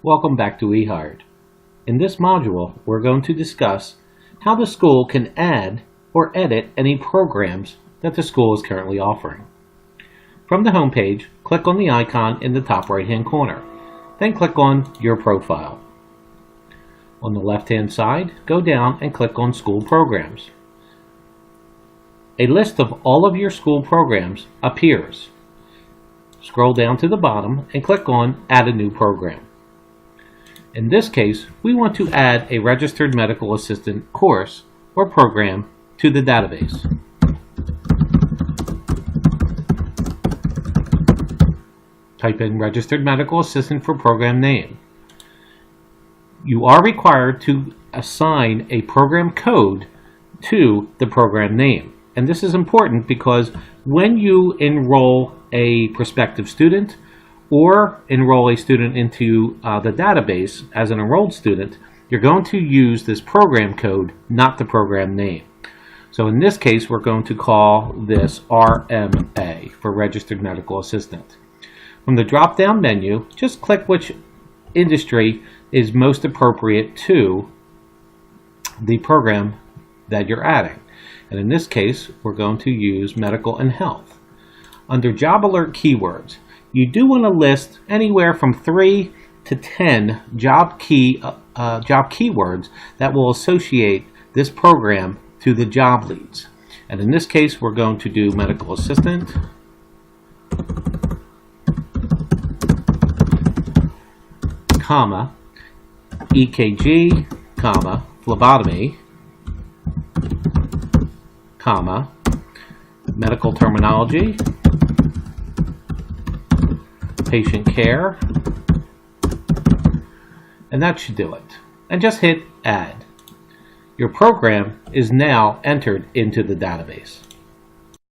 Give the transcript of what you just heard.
Welcome back to eHired. In this module, we're going to discuss how the school can add or edit any programs that the school is currently offering. From the home page, click on the icon in the top right-hand corner. Then click on Your Profile. On the left-hand side, go down and click on School Programs. A list of all of your school programs appears. Scroll down to the bottom and click on Add a New Program. In this case, we want to add a Registered Medical Assistant course or program to the database. Type in Registered Medical Assistant for program name. You are required to assign a program code to the program name. And this is important because when you enroll a prospective student or enroll a student into the database as an enrolled student, you're going to use this program code, not the program name. So in this case, we're going to call this RMA for Registered Medical Assistant. From the drop-down menu, just click which industry is most appropriate to the program that you're adding. And in this case, we're going to use medical and health. Under Job Alert keywords, you do want to list anywhere from 3 to 10 job keywords that will associate this program to the job leads. And in this case, we're going to do medical assistant, comma, EKG, comma, phlebotomy, comma, medical terminology, patient care, and that should do it. And just hit Add. Your program is now entered into the database.